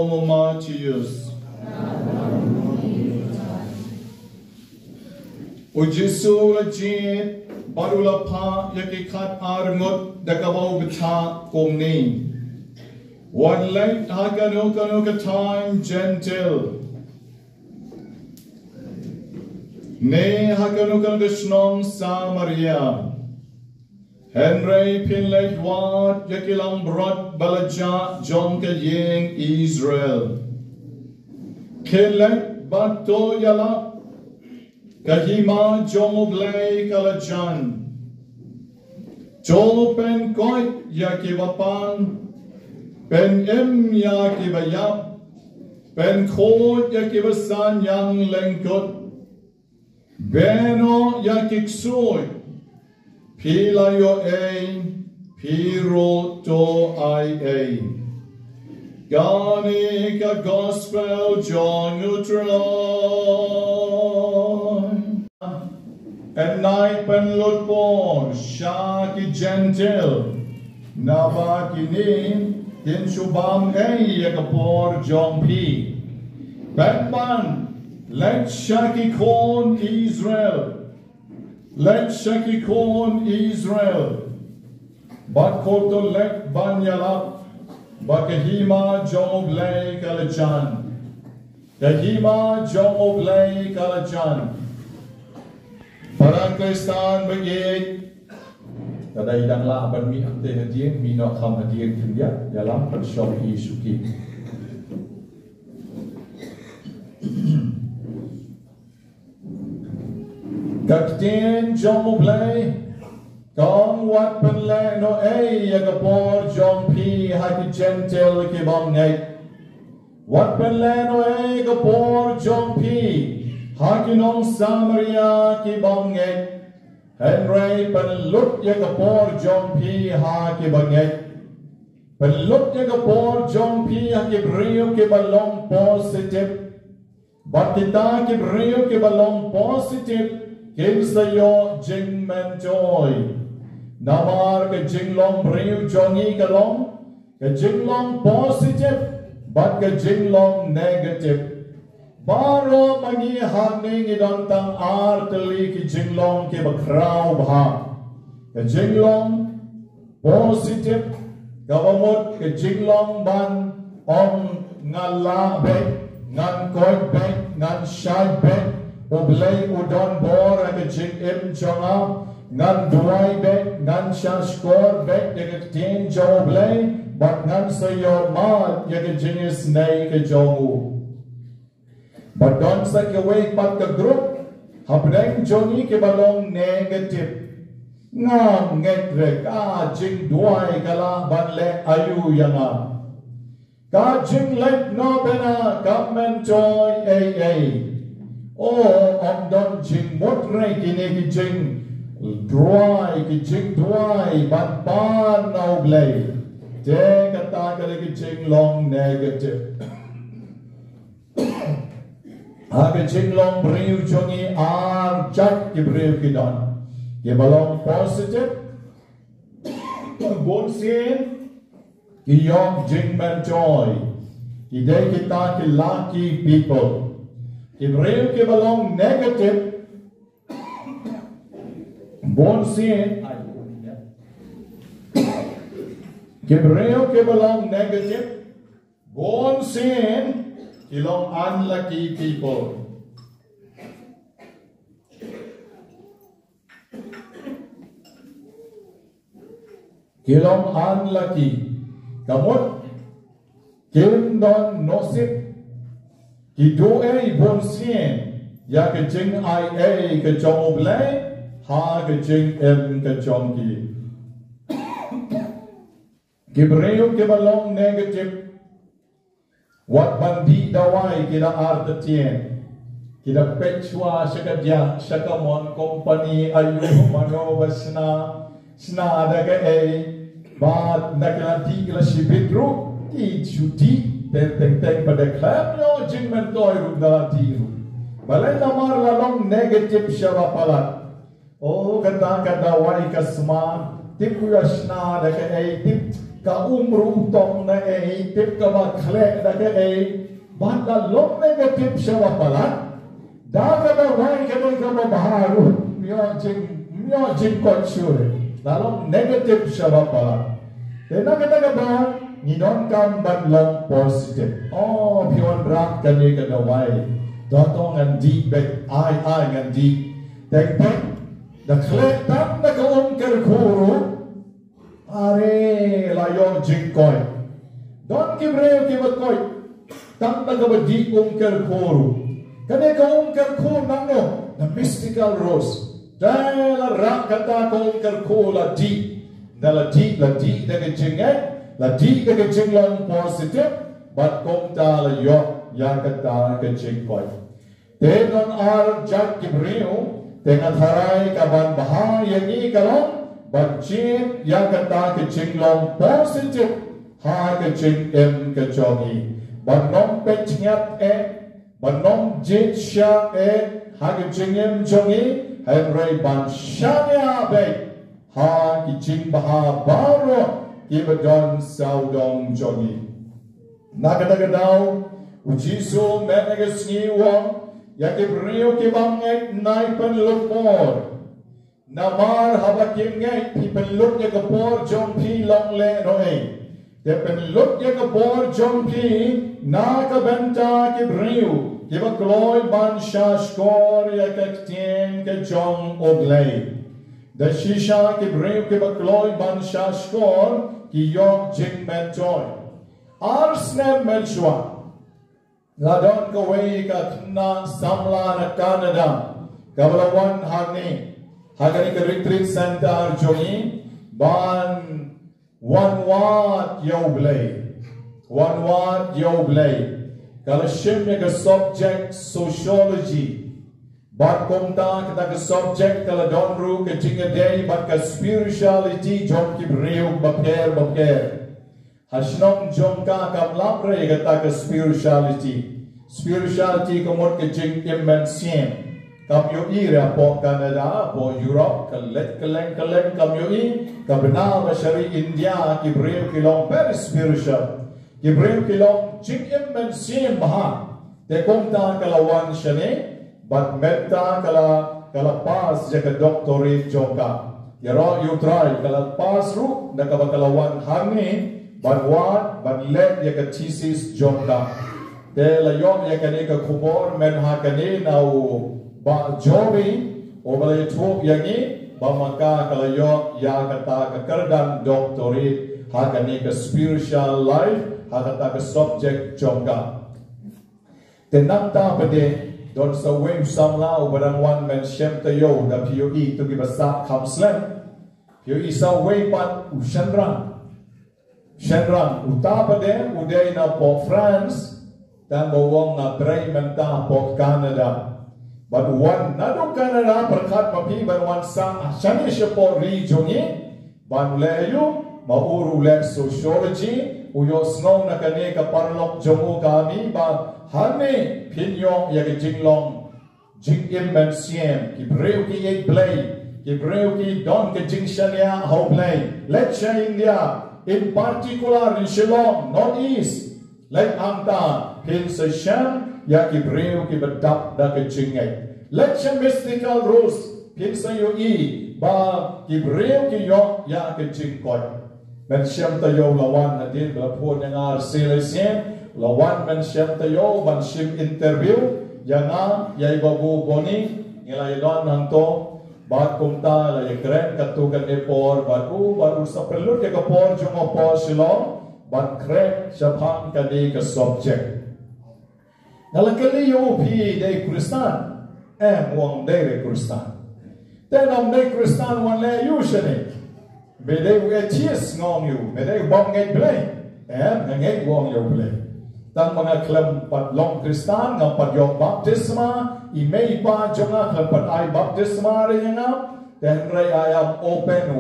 Matius. Ujisu lajit barula pa yakikat arngot dakabau bita komni. What late hakanuka time gentle. Ne hakanuka shnong Samaria. Henry Pinlet Wat Yakilam Brot Balaja Jonka Ying Israel. Kilek Bato Yala Kahima Jomoble Kalajan. Jo Pen Koit Yakivapan. Pen Em Yakibayap. Pen Kod Yakivasan Yang Lenkot. Beno Yakiksoy. Pilayo A, Piro to I-A. Ganica Gospel John Neutral. And night pen lutpon, Shaki Gentle. Navakini, Tinshubam A, Yakapor John P. Batman, let Shaki Korn Israel. Let Shekikon Israel, Bakoto let Banyalap, Bakahima Jomoble Kalajan, Kahima Jomoble Kalajan, Parangkristan Bagay, Tadayang Laban mi ante hadien, mi no kam hadien kindia, Yalam Pershop Isuki. Kapten Jomoble, Kong Wat Penle no A, Yagapor John P. Haki Gentle Kibong Nate. Wat Penle no A, Gapor John P. Haki Nong Samaria Kibong Nate. Henry Penlut Yagapor John P. Haki Bangate. Penlut Yagapor John P. Haki Brio Kibalong positive. Batita Kibrio Kibalong positive. Kinsayo Jingmane joy. Namar ke Jinglong Brio Jongi Kalong. Ke Jinglong positive, but ke Jinglong negative. Baro magi hanging idantang arteli ki Jinglong ke bakraw bha. Ke Jinglong positive, kawamot ke Jinglong ban on ngala bek, ngan koy bek, ngan shy bek. Oblay udon bor at Jing M Jonga, Nan Duai bek, Nan Shashkor bek, Yagatin Joblay, but Nan Sayo Mad, Yagajinius Nay Jongu. But don't say away, but the group, Habreng Joni Kibalong negative. Ngam Getrek, Jing Duai Kala, but le Ayu Yanga. Ka Jing let no bena, government joy AA. Oh, om don jing motre kini ki jing dry ki jing dry but pan now blay. Te kata kali ki jing long negative. Aga jing long briu jongi ar jat ki briu ki don. Ki balong positive. Bon sin ki yong Jingmane joy. Ki de kita ki lucky people. Ibrahim ke balong negative, bon sin. Ibrahim ke balong negative, bon sin. Kilong unlucky people. Kilong unlucky. Kamot kim don nosip. Kido A bon sien, ya ke jing I A ke jong oblay, ha ke jing M ke jong ki. Kibreo ke balong negative, wat bandi dawai kita art tien, kita pechwa sakadya sakamon company ayu mano wasna sna ada ke A, bat nakati kila shibitru ti chuti. Teng pada klub yo Jingmane toy ruk dalam tiru. Balai namar lalong negative siya palat. Oh kata wai kasma tip yasna da ka ay tip ka umru tong na tip ka makhle na ka baka long negative siya wapalat daga na wai ka mabaharu myo jing sure lalong negative siya wapalat tena ka ba nidon kam ban long positive oh pion rak kani ka na wai dotong ngan di bet ai ngan di tek da khle tam na ka kerkuru are layo jingkoi don kibreo kibakoi tam na ka di kerkuru kani ka kerkuru nangno the mystical rose dala rak kata ka kerkuru la di la di daga jingai la di daga jinglong positive but kong ta la yo ya kata ka jingkoi tenon ar jak kibreo dengan harai kaban bahaya ni kalong bancin yang kata kecing long positif ha kecing ke jongi banom pecnyat banom jit sya ha kecing jongi henry ban syanya baik ha kecing baha baro kibadon saudong jongi nakadagadaw ujiso menegasni wong Yakibriyo kibangay na ipanlupor Namar habakim ngay ipanlup niya kapor jong pi long le noe Ipanlup niya kapor jong pi nakabenta kibriyo Kibakloy ban shashkor yakaktien ke jong oglay Da shisha kibriyo kibakloy ban shashkor kiyok Jingmane joy Arsne melshwa Ladon kawai ka na samla na Canada Kabalawan hagni Hagani ka retreat center jogi Ban One wat yoblay Kalashim niya ka subject sociology Bat kumta kita ka subject kaladon ru ka jingaday Bat ka spirituality jom kibriyo baker Hasnong jongka kamlapre kata ke spirituality komod ke jing immensiem kam yo ira po Canada po Europe kalek kam yo ka bena bashari India ki breu kilong very spiritual ki breu kilong jing immensiem baha te komta kalawan shane but metta kala pas je ka doctorate jongka yaro you try kala pas ru nakabakalawan hangni Banwan, banlet ya ka thesis jongka. Te layom ya kani ka kubor men ha kani na ba jobi o balay tuok yangi ba maka kalayo ya kata ka kardan doctorate ha kani ka spiritual life ha kata ka subject jongka. Te namta pade don sa wave samla o barang one men shem tayo da POE to give a sak kamslen. POE sa wave pat ushanran. Shenran utapa de uday na po France dan bawang na tray menta po Canada but one na do Canada perkat mapi ban one sa shani siya po region ni ban leyo mauru le sociology uyo snow na kani ka parlok jomo kami ba hane pinyong ya jinglong jing immensiem ki breu ki play ki breu ki don ke jing shania how play let's India in particular in Shillong, Northeast, like Amta, Pinsa Sham, Yaki Breu, Kibadap, Daka Jingay. Lecture mystical rules, Pinsa Yui, Ba, Kibreu, Kiyok, Yaki Jingkoy. Men Shem Tayo, Lawan, Nadin, Blapur, Nangar, Silisien, Lawan, Men Shem Tayo, Ban Shim interview, Yana, Yaibabu Boni, Nilayadon, Nanto, Bat kumta la yekren katugan epor baru sa pelur ke kapor jung opor silong bat krek syabhang kadi ke subject nalakali yo pi de kristan wong de kristan tenom de kristan wan le usually be de eties ngong you be de bong ngai play ngai wong yo play tang mga klem pat long kristan ngam pat yo baptisma imei pa jonga khapat ai baptisma re nga then rai I am open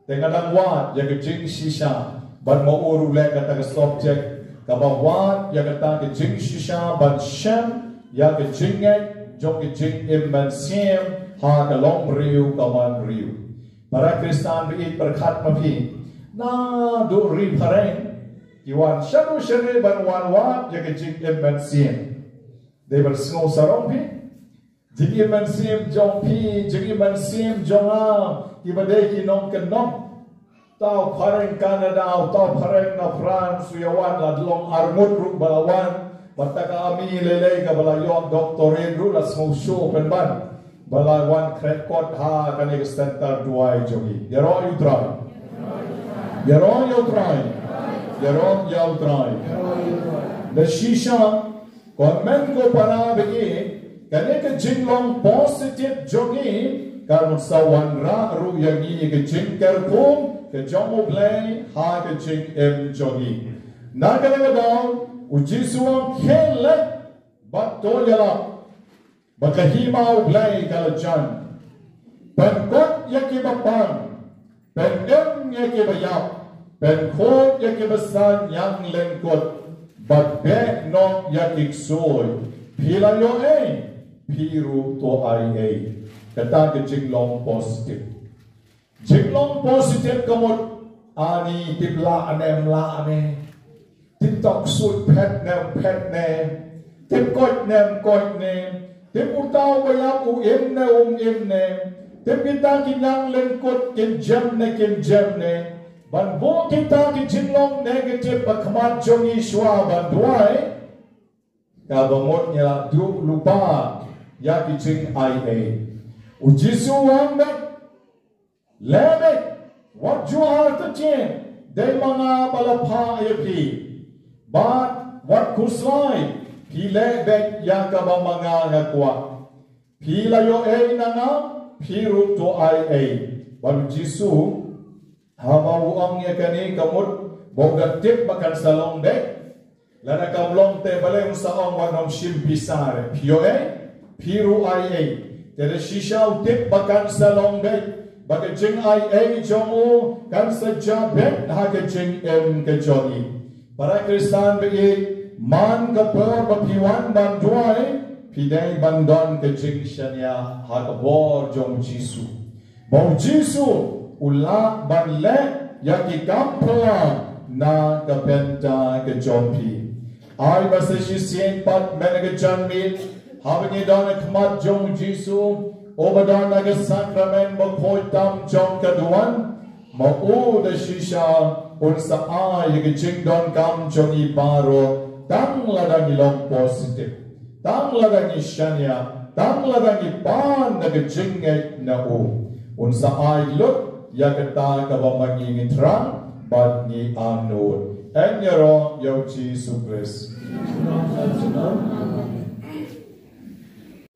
tengadang wat ya ke jing shisha ban mo uru le kata ke subject ka ba wat ya kata ke jing shisha ban shem ya ke jingai jong ke jing immensiem ha ka long riu ka wan riu para Kristan berit berkat mapi na do ripareng iwan shadow shane ban wan wa jaga jing ban sim they were snow sarong pi jing ban sim jong pi jing ban sim jong a ibade ki nong ken nong tau pareng Canada tau pareng na France yawan la long armut ru balawan bataka ami lele ka balayon doktorin ru la snow show pen ban balawan krekot ha kani center duai jogi yaro you try yaro you try yaro you try the shisha konmen ko para begi kani ke jinglong positive jogi karun sawan ra ru yangi ke jingker kum ke jomo blay ha ke jing em jogi nagala daw ujisuang khele bat to yala Bakahimau blay kalajan, penkot yaki bapang, pendem yaki bayap, penkot yaki besan yang lengkot, batbe no yaki soy, pila yo piru to ai kata ke jinglong positif, jinglong positif kamut ani tipla anem la ane, tiktok sut pet ne, tipkot nem kot ne. Tim utau bayap im ne tim kita kinyang lengkot kin jam ne ban bo kita ki jinglong negative bakmat jongi shwa ban duai ka bamot nya du lupa ya ki jing ai ujisu wang lebe what you are to chen dei mga balapha api but what kuslai Pile bek yang kabang mga ngakwa. Pila yo nanga piru to Baru Jisu hama uang ya kani kamut boga tip makan salong bek. Lana kamlong te balay saong wanong shimpisare. Pio piru Tere shisha tip makan salong bek. Baga jing jomu kan saja bek haga jing kejoni. Para Kristan bek man kapur bapiwan banduai pidai bandon ke jingshania hakabor jong Jisu bau Jisu ula banle yaki kampla na kapenta ke jompi ai basashi sien pat menega janmi having don kmat jong Jisu obadan naga sakrament bakhoitam jong kaduan mau de shisha unsa ai ke jingdon kam jong ibaro tang ladangi long positif, tang ladangi shanya, tang ladangi pan naga jingay na unsa ay lut ya kata kabamangi ngitrang bad ni anod enyero yaw Jesus Christ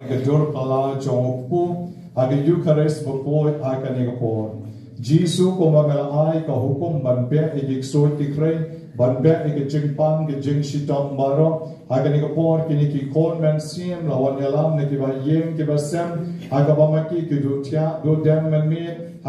gadur pala jongpu hagi Eucharist bukoi akanigapor Jisu kumagal ay kahukum banpe igiksoy tikray banbe ke jingpan ke jing shitong baro agani ke por kini ki kon men sim lawan yalam ne ki ba yeng ki ba sem aga ba maki ki do tia do dem men mi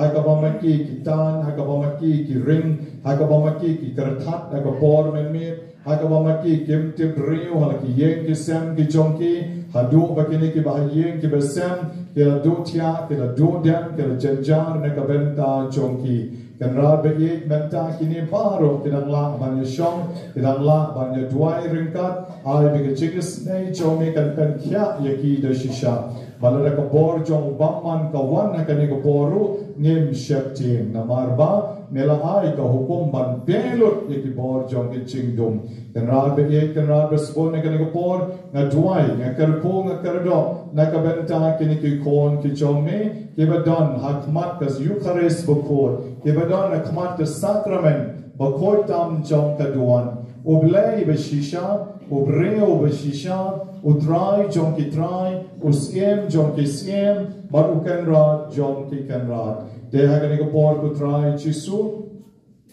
aga ba maki ki tan aga ba maki ki ring aga ba maki ki kertat aga por men mi aga ba maki kim tip riu hal ki yeng ki sem ki jongki hadu ba kini ki ba yeng ki ba sem ki la do tia ki la do dem ki la janjar ne ka benta jongki kan rad begi menta kini baru kidang la banyak syong kidang la banyak duai ringkat ai begi cikis nei jomi kan kia yaki da shisha balada ka bor jong bamman ka wan ka ni ka boru ngim sheptin namarba mela ai ka hukum ban belut yaki bor jong ki chingdum kan rad begi kan rad besbon ka ni ka bor nga duai nga kerpo nga kerdo na ka benta kini ki kon ki jomi kibadon hakmat kas Eucharist bukor kibadon hakmat kas Sakrament bakor tam jong kaduan ublay beshisha ubreo beshisha utray jong ki tray usiem jong ki siem barukan rad jong ki kan rad de hagani ko por ko tray Jisu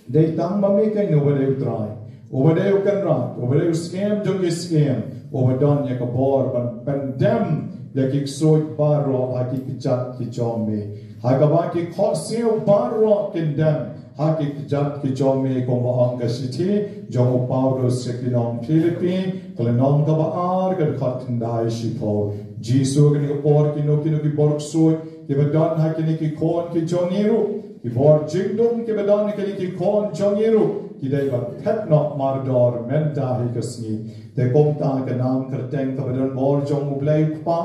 de tang mamikay no wale utray ubade ukan rad ubade usiem jong ki siem ubadon ya ka por pandem yaki soy baro haki kijat ki jome hagaba ki khoseu baro kindam haki kijat ki jome ko maanga siti jomo paulo sekinom Philippine klenom ka baar ka khatindai shipo Jisu ki por ki no ki bork soy ki badon haki ni ki kon ki jongiru ki bor jingdum ki bedon ki kon jongiru ki dei ba pet no mardor menta hi kasni te komta ke nam kerteng ka bedon bor jong ublei pa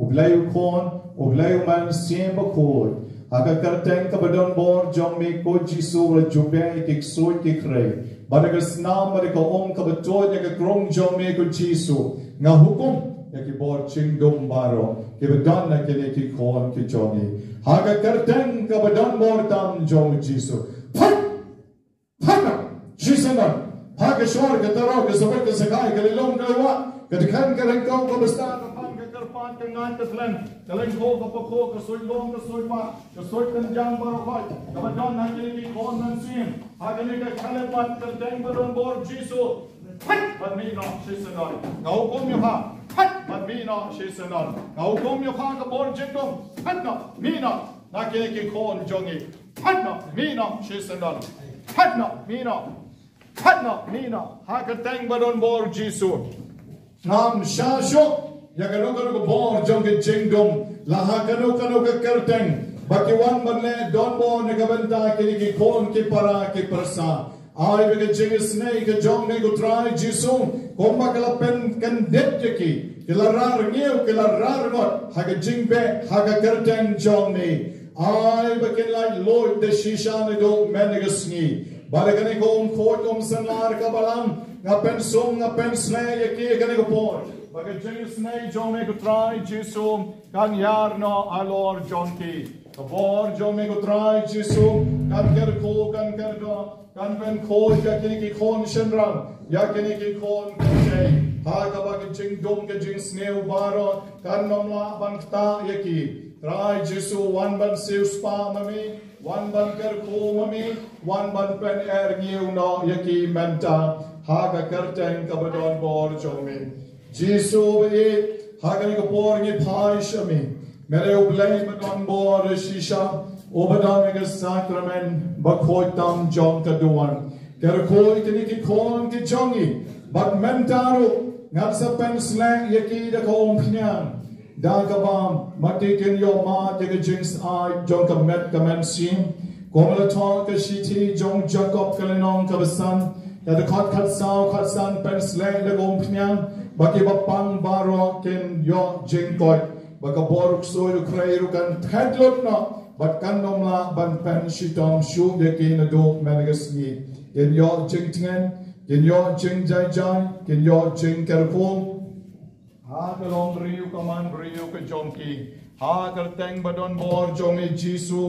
ublei kon ublei man sim bakod aga kerteng ka bedon bor jong mi ko jisu le jube ki soi ki krei badagas nam ka om ka beton ya ka krong jong mi ko jisu nga hukum ya ki bor jingdum baro ki bedon na ki kon ki jongi haga kerteng ka bedon bor tam jong jisu Jisanan, haga shor ka taro ka sabar ka sakai ka lilong ka wa ka dikhan ka rengkau ka basta ka pan ka karpan ka ngan ka slan ka lengko ka pakho ka soy long ka soy pa ka soy kanjang baro khai ka badon na ki kon nan sim haga ni ka khale pat ka deng badon bor jisu pat mi no jisanan ngau kom yo ha pat mi no jisanan ngau kom yo ha ka bor jingdom pat no mi no na ki kon jongi pat no mi no jisanan pat no mi no Hatna Nina Hakatang Badon Bor Jisu Nam Shasho Yakano Bor Jongi Jingdom La Hakano Kano Kerteng Bakiwan Banle Don Bor Negabenta Ki Kon Ki Para Ki Persa I be Jing Snake Jong Nego Try Jisu Kombakala Pen Kandet Yaki Kilarar New Kilarar Got Haga Jingbe Haga Kerteng Jong I begin like Lord the Shishan Go Menegasni Badagani ko court sanar kabalam ngapen sum ngapen snay yaki gani ko por baga jing snay jome ko try jisu kan yar no alor jonki the bor jome ko try jisu kan ker ko kan ker do kan pen ko yakini ki kon shenran yakini ki kon kay ha ka baga jing dom ke jing snay baro kan nomla bangta yaki try jisu one ban siu spa mami one ban ker ko mami one ban pen air new no yaki menta haga kerteng kabadon bor jomi jisu be haga ko bor ni phai shami mere ublei badon bor shisha obadon me sakrament bakhoitam jong kaduan ker khoi ki kon ki jongi but mentaro ngapsa pen slang yaki da ko pnyang Dagabam, Matikin yo ma, take a jinx eye, John Kamet Kamansim, Gomala talk a shitty, John Jacob Kalinon Kabasan, that the cut san, pen slang the gompnian, Bakiba pang baro kin yo jinkoi, Bakaboruk so you cray, you can headlook not, but Kandomla ban pen shitom, shoot the kin a do managasni, in your jinktian, in your jing jai jai, in your jinkerfum. Ha kalong riu kaman riu ke jongki ha kerteng badon bor jongi jisu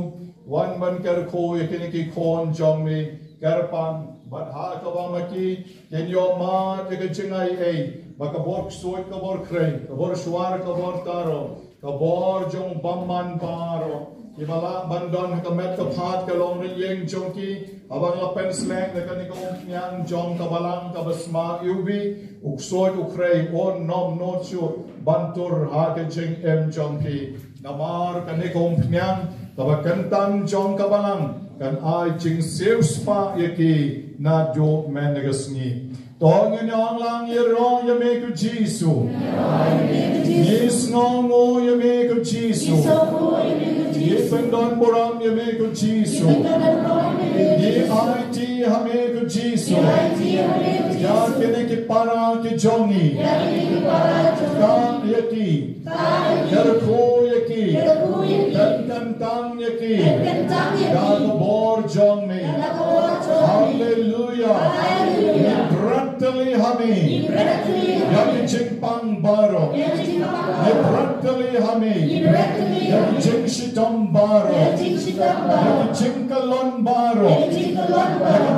wan ban ker ko yakini ki kon jongmi kerpan but ha kawamaki ken yo ma ke chingai ei bakabor soi kabor krei kabor swar kabor taro kabor jong bamman paro ibala bandon kamet ka phat kalong yeng jongki abang la pen slang de kan ko nyang jong kabalang kabasma ubi uksoi ukrei on nom no chu bantur ha ke jing em jong pi namar kan ko nyang kabakan tan jong kabalang kan ai jing seu spa yaki na jo menegasni tong nyang lang yero yame ku jisu yes no mo yame ku jisu yes pendon boram yame ku jisu ye IT hame ku jisu ya kene ki para ki jongi ka yaki kar ko yaki kan tang yaki ka bor jong me hallelujah Bratali hame yaki jingpang baro Bratali hame yaki jingshitam baro yaki jingkalon baro yaki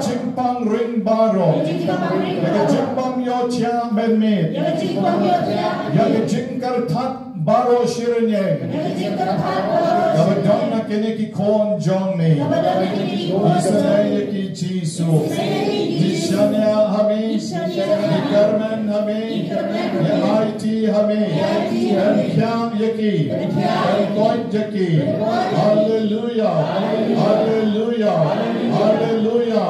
jingpang ring baro yaki jingpang yotia menmit yaki jingkar that baro shiranye kabadon na kene ki kon jong me Israel ki jisu Dishanya hame Dikarman hame IT hame Kyam yaki Koit yaki Hallelujah Hallelujah Hallelujah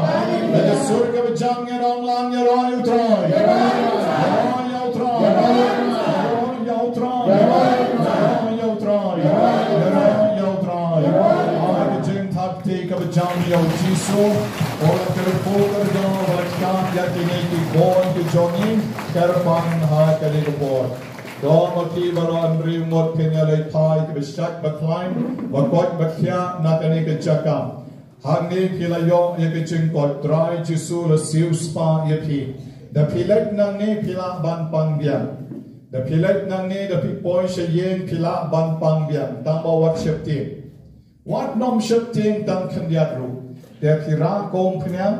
Let the surga bajang yarong lang yaroy utroy Yaroy utroy Yaroy utroy Yaroy utroy Yaroy utroy Yaroy utroy jam yo jisu ola kerpo kerja ola kan ya kini ki bon ki jongi kerpan ha kali ko bon dong mati balon remote kenya lai thai ki besak baklain wakot bakya na kani ke jakam hangni pilayo ya ke jing kot dry jisu la siu spa ya pi da pilek nang ni pila ban pang bian da pilek nang ni da pi poi shayen pila ban pang bian tang ba wat shepti wat nom shepti tang khandiat ru de pira kom phnyang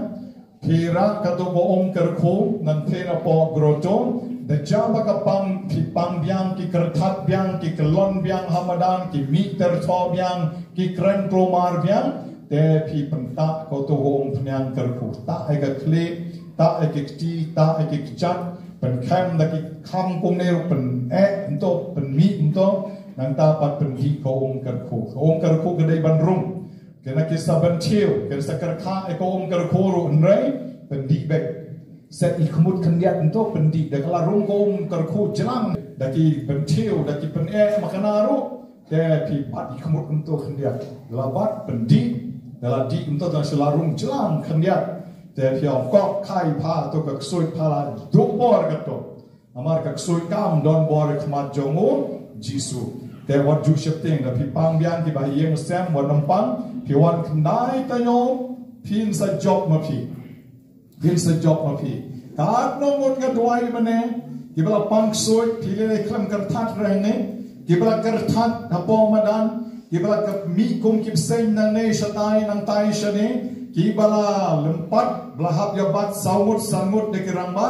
pira katobo om kerkho nan thena po groton da jaba ka pang pi pang biang ki kerthat biang ki kelon biang hamadan ki meter tho biang ki kren klomar biang de pi penta katobo om phnyang kerkho ta ai ka kle ta ai ki ti ta ai ki chat pen kham da ki kham kum ne pen e to pen mi to nang ta pat pen hi ko om kerkho ke dai ban rum ke na ki saban chiu ke sakar kha e ko om kerkho ru nrei pen di bek set ikhmut khandiat to pen di da kala rum ko om kerkho jlang da ki pen chiu da ki pen e makana ru ke pi pat ikhmut to khandiat la bat pen di da la di to ta sela rum jlang khandiatแต่เพียงก็ไข่ผ้าตัวกับสวยผ้าดุบอร์กันตัวอามากับสวยกามดอนบอร์ขมาจงอูจิสุแต่วัดจูเชปเต็งกับพี่ปังเบียนที่บายเยี่ยมแซมวันน้ำปังพี่วันขนายตะโยพินสะจบมาพินสะจบมาพี่ตาดน้องงดกันด้วยมันเองกี่เวลาปังสวยพี่เลยคลำกระทัดแรงเนี่ยกี่เวลากระทัดทับปอมาดันกี่เวลากับมีกุมกิบเซนนังเนชตายนังตายชนีกี่บลาlempat belahap yabat saut sangut dekirang ba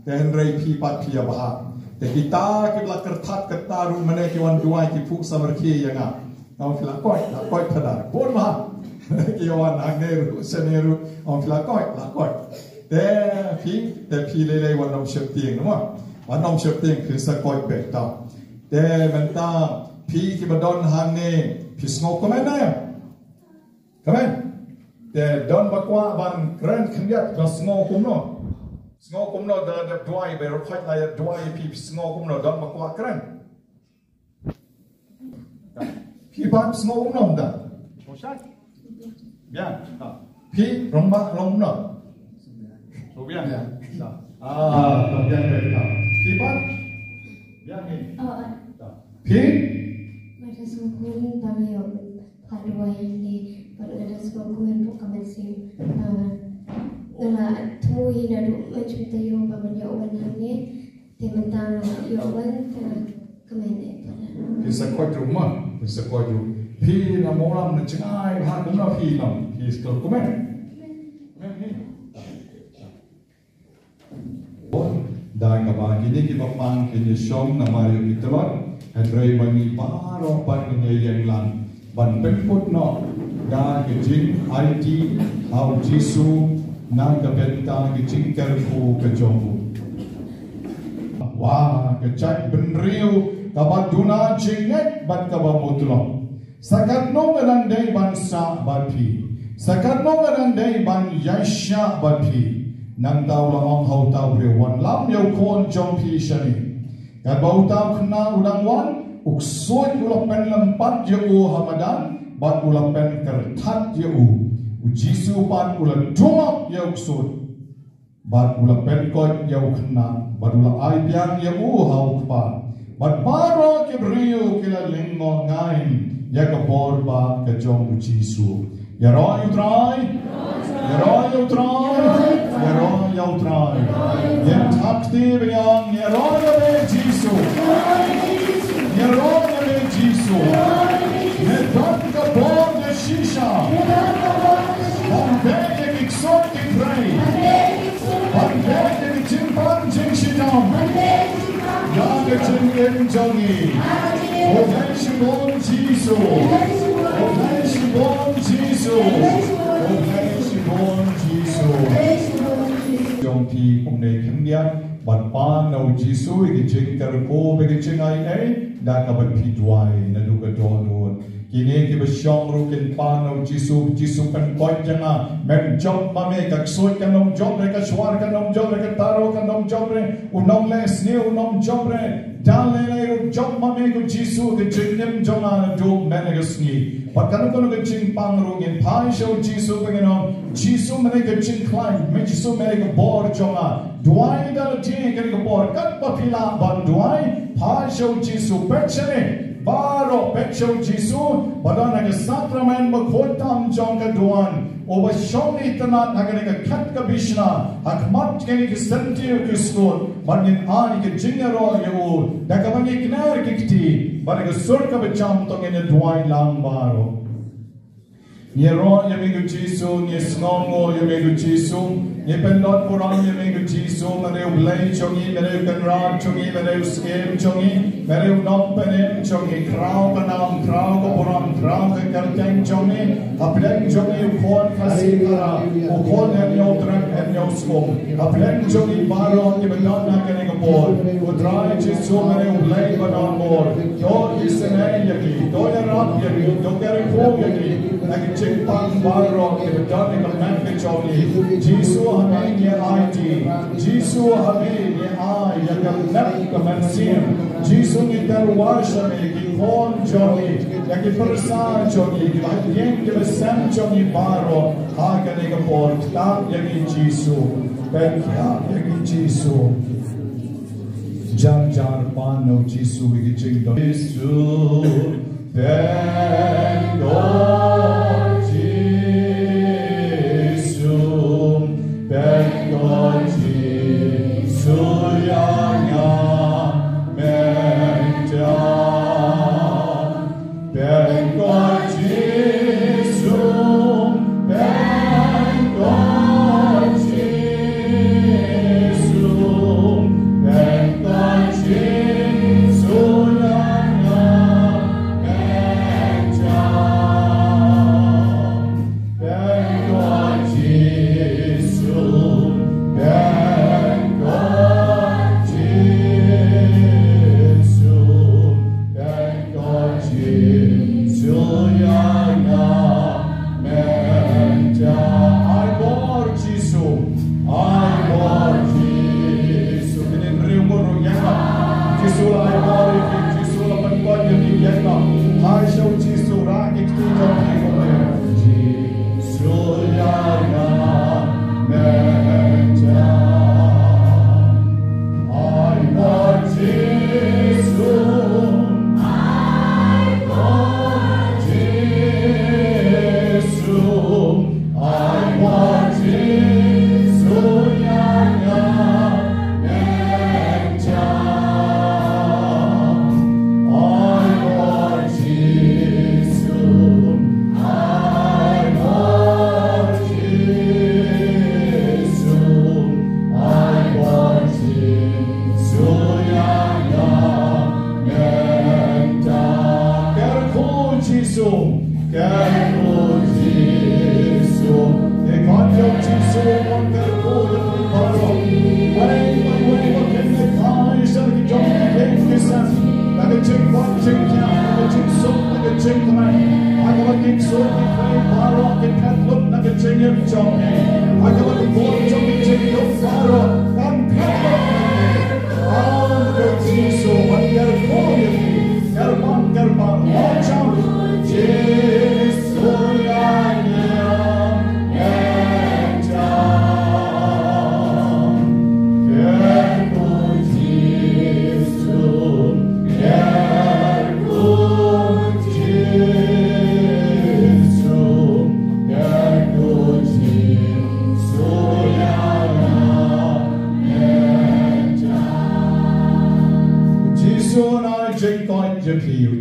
dan rei pi pat pi bah te kita kibla kertat ketaru mane kiwan duai ki pu samarki yanga au kila koi thada bon ma kiwan agneru seneru au kila koi te pi le wan nom shep tieng no wan nom shep tiengคือสะกอยเบกตาte menta pi ki badon hang ne pi snok ko men na kamenแต่ดอนบักว่าบันเกรนขันยัดก็สงอคุมโนเดินด้วยไปรถไฟไล่ด้วยพี่สงอคุมโนดอนบักว่าเกรนพี่บ้านสงอคุมโนด่าโอ้ใช่bienพี่ลงบ้านลงโนโอ้bien bienเลยครับพี่บ้าน bien นี่พี่ไม่ได้ส่งคุณตามเดียวผ่านด้วยนี่pada ada sebuah kumen pun kami sih, ngala tui nadu macam tu yo bawa yo wan ni, teman-teman yo wan kami ni pada. Bisa kau rumah, bisa kau rum. Pi nama orang mencengai, hak kumna pi nam, pi sekal kumen. Dah kabar ini kita pang kini shom nama yo kita lah, hadrai bani baru pan ini yang lang, ban penput no. Da kejing IT au jisu nang kapenta kejing kerfu kejongku wah kecak benriu kabaduna jinget ban kabamutlo sakat nong adang dei ban sa bapi sakat nong adang dei ban yasha bapi nang tau lamang hau tau rewan lam yau kon jongpi shani kabau tau kena udang wan uksoi ulah pen lempat yau hamadan bat ulah pen kertat yau jisu bat ulah dongap yau sud bat ulah pen kot yau kena bat ulah ai biang yau hau kpa bat baro kebriu kila lingo ngain ya kapor ba kejong jisu ya roy utrai ya roy utrai ya roy utrai ya takti biang ya roy be jisu ya roy be jisu Nedon kapor de shisha, Bombay de kixot de pray, Bombay de chimpan jingshidam, Yaga jingen jongi, Oday shibon jisu, Oday shibon jisu, Oday shibon jisu. Jongpi pumne kemdian, ban pan no jisu igi jing kerko begi jing ai dah kabat pidwai nadu kadon kini ki besyong rukin pano Jisu kan koi janga mem job mame kak soi kan nom job re ka swar kan nom job re ka taro kan nom job re unom les ni unom job re dan le ru job mame ku Jisu ke jingnem jonga do menegas ni pakan kono ke jing pang rungin pai show Jisu pengenom Jisu mene ke jing klein me Jisu mene ke bor jonga duai dal ting ke bor kat papila ban duai pai show Jisu pechene Baro pecho Jisu, badana ke sakrament makhotam jong ka duan, oba shoni tanat nagane ka kat ka bishna, akmat ke senti ke skot, bagin ani ke jingero yu, dakabangi knar ke kiti, badaga sur ka becham tong ene duan lang baro. Nyero yamigu Jisu, nyesnongo yamigu Jisu, nyependot purang yamigu Jisu, mereu blay chongi, mereu kanran chongi, mereu skem chongi, mereu nom penem chongi, krau kanam, krau ko purang, krau ke kerteng chongi, apeleng chongi ukon kasikara, ukon enyo trak enyo skom, apeleng chongi baro nyependot nakane kapor, utrai Jisu mereu blay banon mor, do isenay yaki, do yarap yaki, do kereko yaki, lagi cipang baro ke betul ke menke choli Jisu hame ye ID Jisu hame ye ai yang ke mensim Jisu ni terwasha me ki kon choli yang ki persa choli ki yang ke besam choli baro ha ke ne ke por tak yang Jisu ben kya yang Jisu jan pano Jisu ki jing Jisu ben God Jisu ben God Jisu yanga menja ben God Jisu ben God Jisu ben God Jisu yanga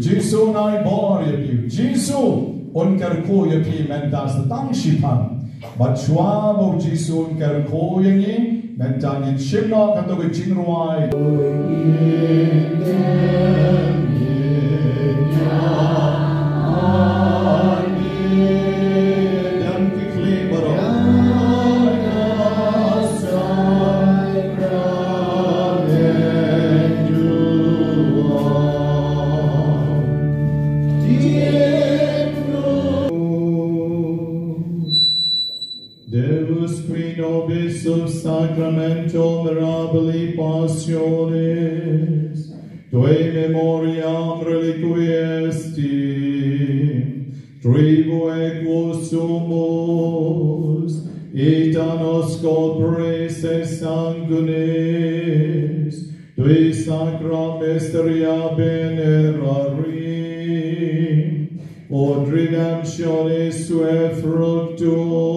Jisu nai bor yepiu Jisu unker ko yepi mentas tang shipan bachwa bo Jisu unker ko yengi mentan in shimno kanto ke jingruai Yeah. Tue memoriam reliquiesti, tribue quos sumus, itanos corporis et sanguinis, tui sacra mysteria venerarim, od redemptionis sue fructum,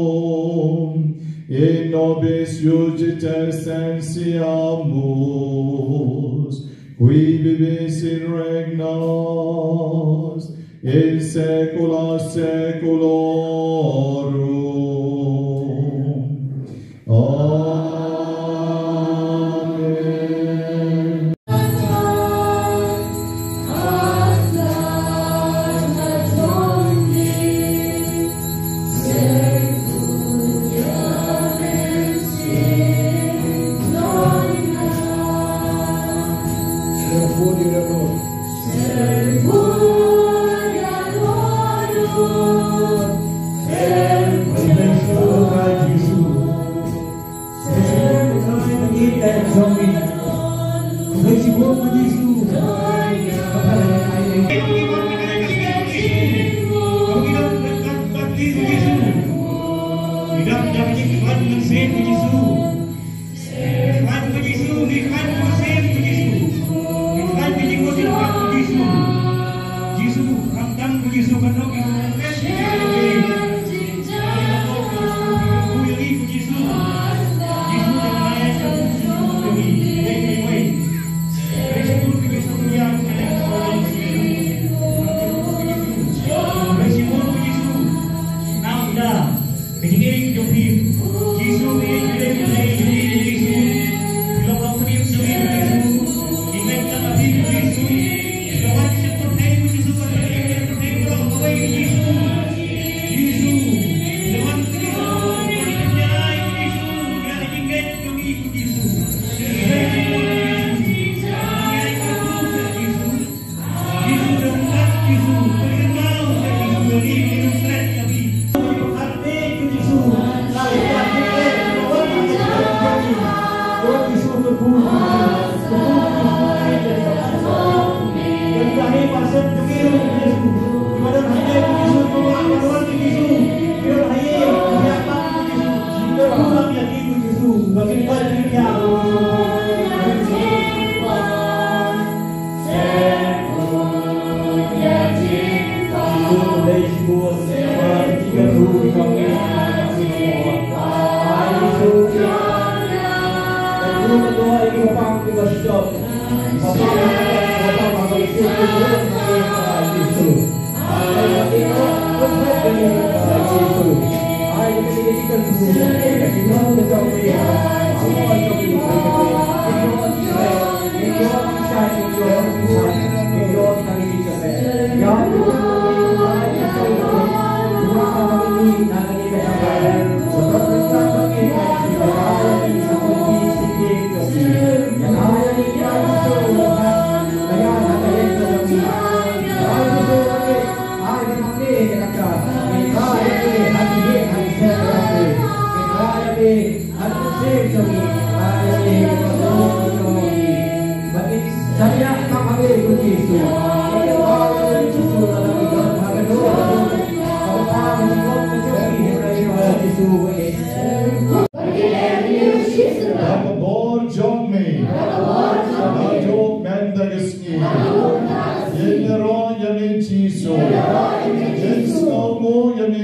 in nobis iudites sensiamus, qui vivis in regnas, in saecula saeculorum. Amen.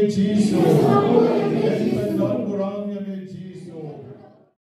Jesus.